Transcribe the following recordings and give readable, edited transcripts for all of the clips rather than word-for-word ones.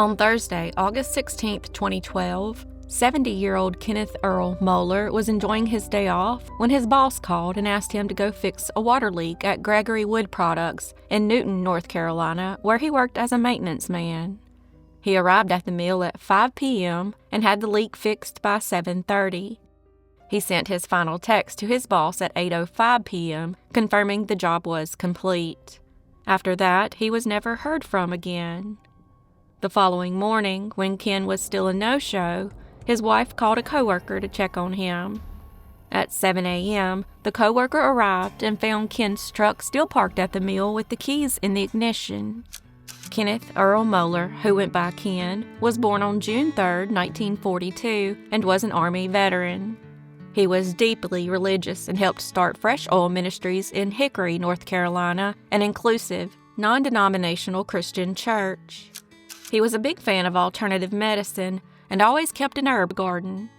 On Thursday, August 16, 2012, 70-year-old Kenneth Earl Mohler was enjoying his day off when his boss called and asked him to go fix a water leak at Gregory Wood Products in Newton, North Carolina, where he worked as a maintenance man. He arrived at the mill at 5 p.m. and had the leak fixed by 7:30. He sent his final text to his boss at 8:05 p.m., confirming the job was complete. After that, he was never heard from again. The following morning, when Ken was still a no-show, his wife called a coworker to check on him. At 7 a.m., the coworker arrived and found Ken's truck still parked at the mill with the keys in the ignition. Kenneth Earl Mohler, who went by Ken, was born on June 3, 1942, and was an Army veteran. He was deeply religious and helped start Fresh Oil Ministries in Hickory, North Carolina, an inclusive, non-denominational Christian church. He was a big fan of alternative medicine and always kept an herb garden.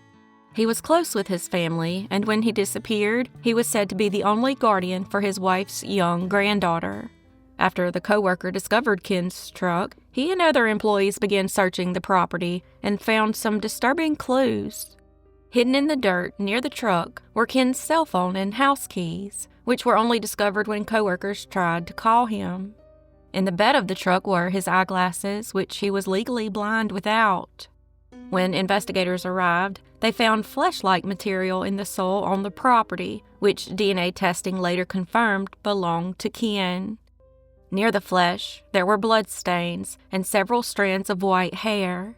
He was close with his family, and when he disappeared, he was said to be the only guardian for his wife's young granddaughter. After the coworker discovered Ken's truck, he and other employees began searching the property and found some disturbing clues. Hidden in the dirt near the truck were Ken's cell phone and house keys, which were only discovered when coworkers tried to call him. In the bed of the truck were his eyeglasses, which he was legally blind without. When investigators arrived, they found flesh-like material in the soil on the property, which DNA testing later confirmed belonged to Ken. Near the flesh, there were bloodstains and several strands of white hair.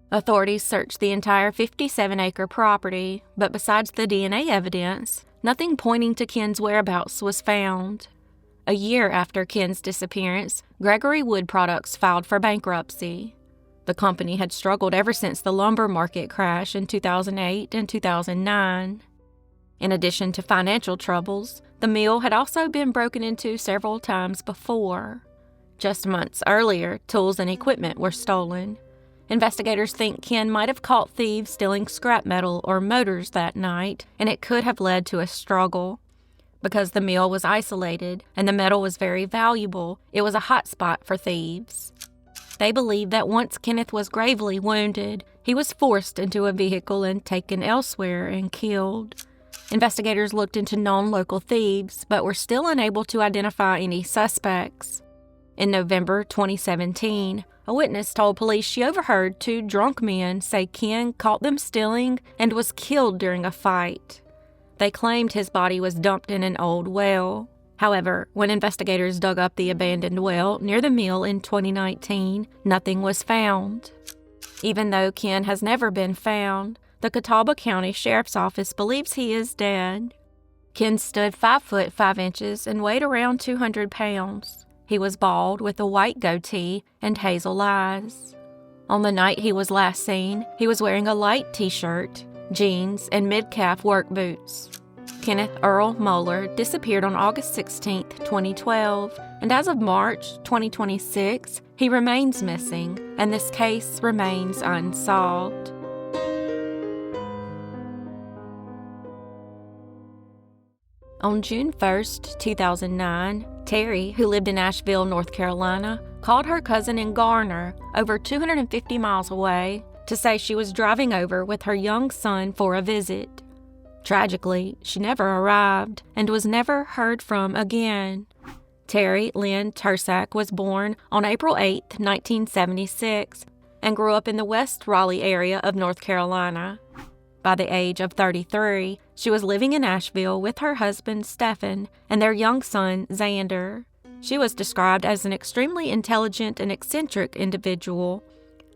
Authorities searched the entire 57-acre property, but besides the DNA evidence, nothing pointing to Ken's whereabouts was found. A year after Ken's disappearance, Gregory Wood Products filed for bankruptcy. The company had struggled ever since the lumber market crash in 2008 and 2009. In addition to financial troubles, the mill had also been broken into several times before. Just months earlier, tools and equipment were stolen. Investigators think Ken might have caught thieves stealing scrap metal or motors that night, and it could have led to a struggle. Because the mill was isolated and the metal was very valuable, it was a hot spot for thieves. They believe that once Kenneth was gravely wounded, he was forced into a vehicle and taken elsewhere and killed. Investigators looked into known local thieves, but were still unable to identify any suspects. In November 2017, a witness told police she overheard two drunk men say Ken caught them stealing and was killed during a fight. They claimed his body was dumped in an old well. However, when investigators dug up the abandoned well near the mill in 2019, nothing was found. Even though Ken has never been found, the Catawba County Sheriff's Office believes he is dead. Ken stood 5 foot 5 inches and weighed around 200 pounds. He was bald with a white goatee and hazel eyes. On the night he was last seen, he was wearing a light t-shirt, jeans, and mid-calf work boots. Kenneth Earl Mohler disappeared on August 16, 2012, and as of March 2026, he remains missing, and this case remains unsolved. On June 1, 2009, Terry, who lived in Asheville, North Carolina, called her cousin in Garner, over 250 miles away, to say she was driving over with her young son for a visit. Tragically, she never arrived and was never heard from again. Terry Lynn Tersak was born on April 8, 1976, and grew up in the West Raleigh area of North Carolina. By the age of 33, she was living in Asheville with her husband, Stephen, and their young son, Xander. She was described as an extremely intelligent and eccentric individual.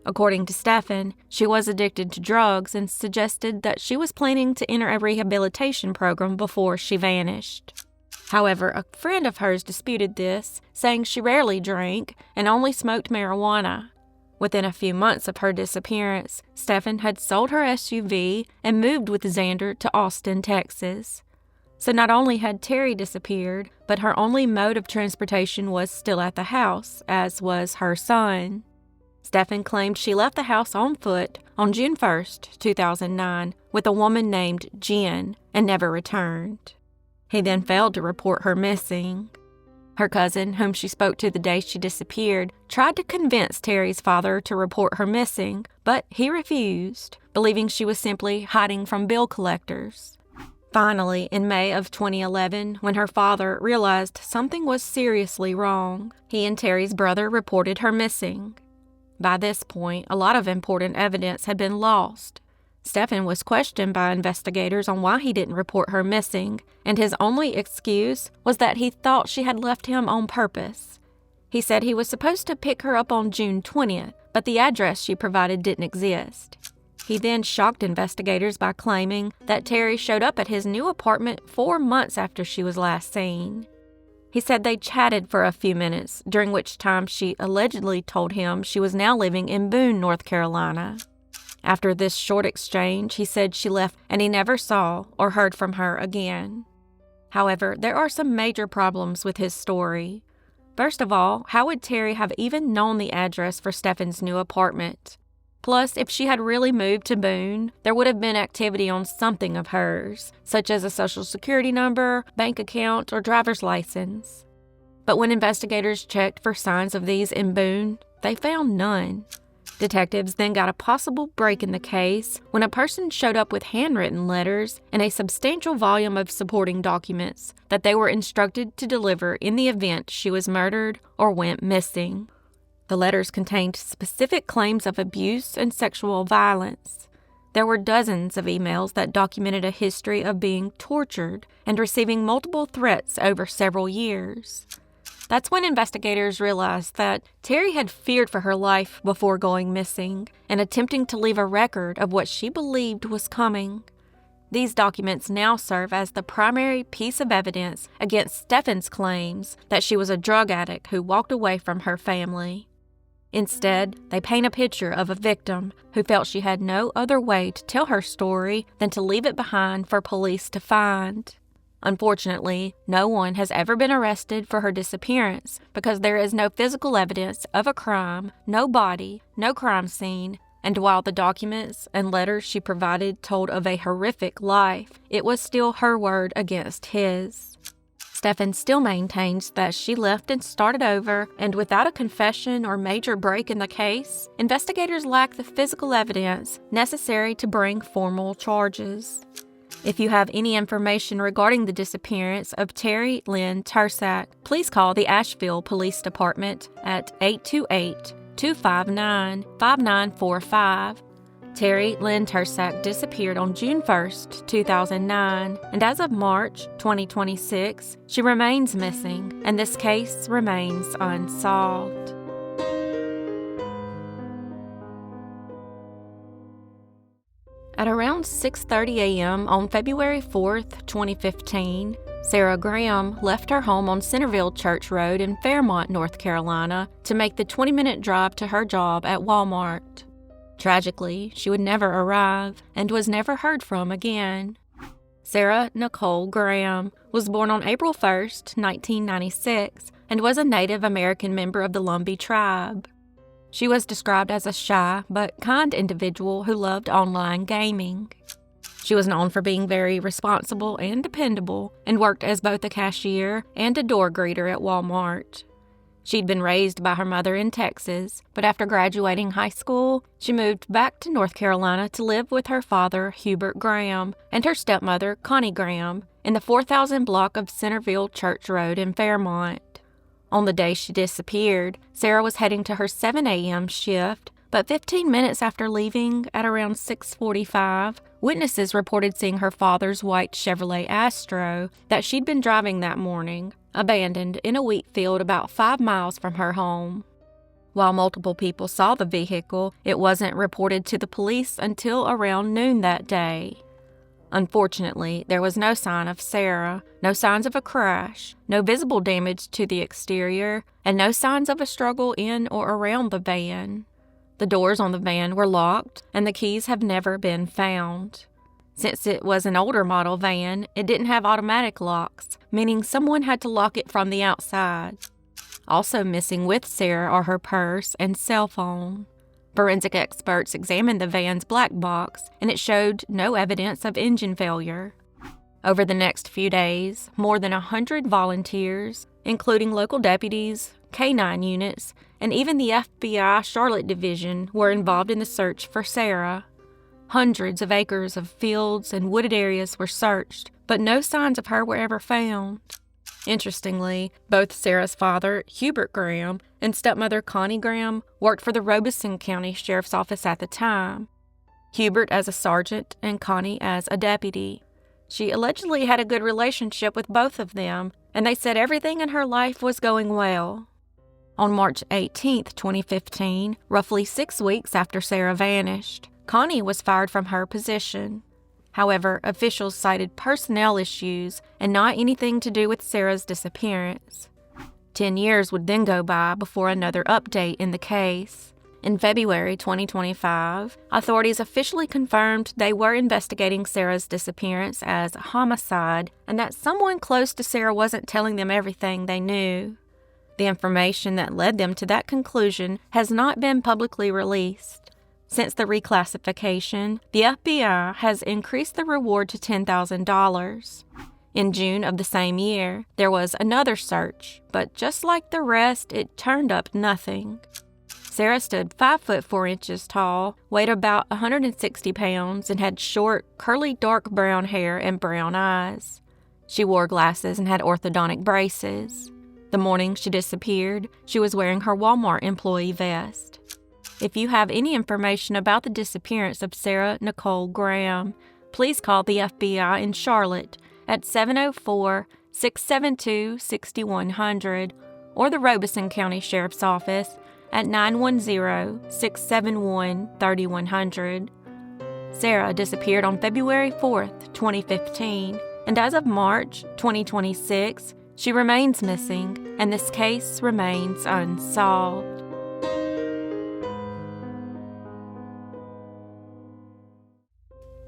According to Stephen, she was addicted to drugs and suggested that she was planning to enter a rehabilitation program before she vanished. However, a friend of hers disputed this, saying she rarely drank and only smoked marijuana. Within a few months of her disappearance, Stephen had sold her SUV and moved with Xander to Austin, Texas. So not only had Terry disappeared, but her only mode of transportation was still at the house, as was her son. Stephen claimed she left the house on foot on June 1, 2009, with a woman named Jen and never returned. He then failed to report her missing. Her cousin, whom she spoke to the day she disappeared, tried to convince Terry's father to report her missing, but he refused, believing she was simply hiding from bill collectors. Finally, in May of 2011, when her father realized something was seriously wrong, he and Terry's brother reported her missing. By this point, a lot of important evidence had been lost. Stephen was questioned by investigators on why he didn't report her missing, and his only excuse was that he thought she had left him on purpose. He said he was supposed to pick her up on June 20th, but the address she provided didn't exist. He then shocked investigators by claiming that Terry showed up at his new apartment 4 months after she was last seen. He said they chatted for a few minutes, during which time she allegedly told him she was now living in Boone, North Carolina. After this short exchange, he said she left and he never saw or heard from her again. However, there are some major problems with his story. First of all, how would Terry have even known the address for Stephen's new apartment? Plus, if she had really moved to Boone, there would have been activity on something of hers, such as a social security number, bank account, or driver's license. But when investigators checked for signs of these in Boone, they found none. Detectives then got a possible break in the case when a person showed up with handwritten letters and a substantial volume of supporting documents that they were instructed to deliver in the event she was murdered or went missing. The letters contained specific claims of abuse and sexual violence. There were dozens of emails that documented a history of being tortured and receiving multiple threats over several years. That's when investigators realized that Terry had feared for her life before going missing and attempting to leave a record of what she believed was coming. These documents now serve as the primary piece of evidence against Stephen's claims that she was a drug addict who walked away from her family. Instead, they paint a picture of a victim who felt she had no other way to tell her story than to leave it behind for police to find. Unfortunately, no one has ever been arrested for her disappearance because there is no physical evidence of a crime, no body, no crime scene, and while the documents and letters she provided told of a horrific life, it was still her word against his. Stephen still maintains that she left and started over, and without a confession or major break in the case, investigators lack the physical evidence necessary to bring formal charges. If you have any information regarding the disappearance of Terry Lynn Tersak, please call the Asheville Police Department at 828-259-5945. Terry Lynn Tersak disappeared on June 1, 2009, and as of March 2026, she remains missing, and this case remains unsolved. At around 6:30 a.m. on February 4, 2015, Sara Graham left her home on Centerville Church Road in Fairmont, North Carolina, to make the 20-minute drive to her job at Walmart. Tragically, she would never arrive and was never heard from again. Sara Nicole Graham was born on April 1, 1996, and was a Native American member of the Lumbee tribe. She was described as a shy but kind individual who loved online gaming. She was known for being very responsible and dependable, and worked as both a cashier and a door greeter at Walmart. She'd been raised by her mother in Texas, but after graduating high school, she moved back to North Carolina to live with her father, Hubert Graham, and her stepmother, Connie Graham, in the 4000 block of Centerville Church Road in Fairmont. On the day she disappeared, Sara was heading to her 7 a.m. shift, but 15 minutes after leaving, at around 6:45, witnesses reported seeing her father's white Chevrolet Astro that she'd been driving that morning, abandoned in a wheat field about 5 miles from her home. While multiple people saw the vehicle, it wasn't reported to the police until around noon that day. Unfortunately, there was no sign of Sara, no signs of a crash, no visible damage to the exterior, and no signs of a struggle in or around the van. The doors on the van were locked, and the keys have never been found. Since it was an older model van, it didn't have automatic locks, meaning someone had to lock it from the outside. Also missing with Sara are her purse and cell phone. Forensic experts examined the van's black box, and it showed no evidence of engine failure. Over the next few days, more than 100 volunteers, including local deputies, K-9 units, and even the FBI Charlotte Division were involved in the search for Sara. Hundreds of acres of fields and wooded areas were searched, but no signs of her were ever found. Interestingly, both Sara's father, Hubert Graham, and stepmother Connie Graham worked for the Robeson County Sheriff's Office at the time. Hubert as a sergeant and Connie as a deputy. She allegedly had a good relationship with both of them, and they said everything in her life was going well. On March 18, 2015, roughly 6 weeks after Sara vanished, Connie was fired from her position. However, officials cited personnel issues and not anything to do with Sara's disappearance. 10 years would then go by before another update in the case. In February 2025, authorities officially confirmed they were investigating Sara's disappearance as a homicide and that someone close to Sara wasn't telling them everything they knew. The information that led them to that conclusion has not been publicly released. Since the reclassification, the FBI has increased the reward to $10,000. In June of the same year, there was another search, but just like the rest, it turned up nothing. Sara stood 5 foot 4 inches tall, weighed about 160 pounds, and had short, curly dark brown hair and brown eyes. She wore glasses and had orthodontic braces. The morning she disappeared, she was wearing her Walmart employee vest. If you have any information about the disappearance of Sara Nicole Graham, please call the FBI in Charlotte at 704-672-6100 or the Robeson County Sheriff's Office at 910-671-3100. Sara disappeared on February 4, 2015, and as of March 2026, she remains missing, and this case remains unsolved.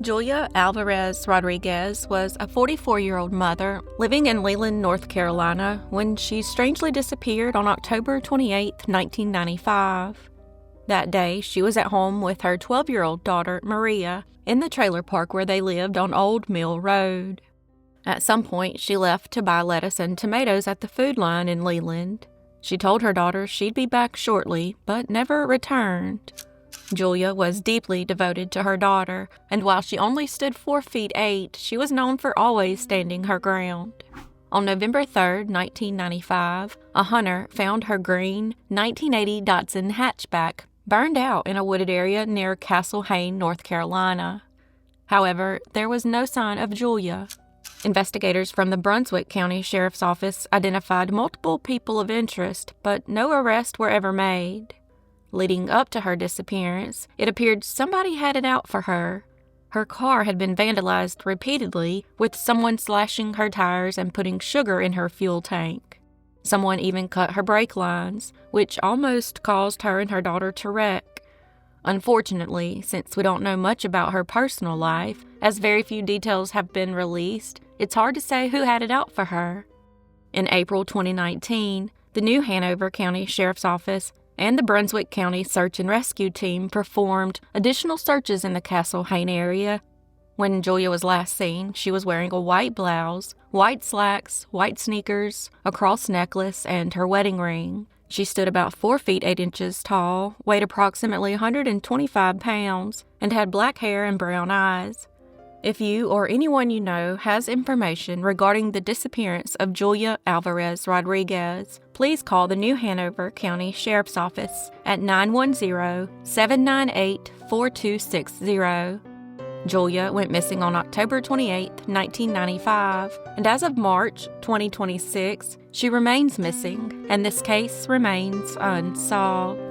Julia Alvarez Rodriguez was a 44-year-old mother living in Leland, North Carolina, when she strangely disappeared on October 28, 1995. That day, she was at home with her 12-year-old daughter, Maria, in the trailer park where they lived on Old Mill Road. At some point, she left to buy lettuce and tomatoes at the food line in Leland. She told her daughter she'd be back shortly, but never returned. Julia was deeply devoted to her daughter, and while she only stood 4 feet 8, she was known for always standing her ground. On November 3, 1995, a hunter found her green 1980 Datsun hatchback burned out in a wooded area near Castle Hayne, North Carolina. However, there was no sign of Julia. Investigators from the Brunswick County Sheriff's Office identified multiple people of interest, but no arrests were ever made. Leading up to her disappearance, it appeared somebody had it out for her. Her car had been vandalized repeatedly, with someone slashing her tires and putting sugar in her fuel tank. Someone even cut her brake lines, which almost caused her and her daughter to wreck. Unfortunately, since we don't know much about her personal life, as very few details have been released, it's hard to say who had it out for her. In April 2019, the New Hanover County Sheriff's Office and the Brunswick County Search and Rescue Team performed additional searches in the Castle Hayne area. When Julia was last seen, she was wearing a white blouse, white slacks, white sneakers, a cross necklace, and her wedding ring. She stood about 4 feet 8 inches tall, weighed approximately 125 pounds, and had black hair and brown eyes. If you or anyone you know has information regarding the disappearance of Julia Alvarez Rodriguez, please call the New Hanover County Sheriff's Office at 910-798-4260. Julia went missing on October 28, 1995, and as of March 2026, she remains missing, and this case remains unsolved.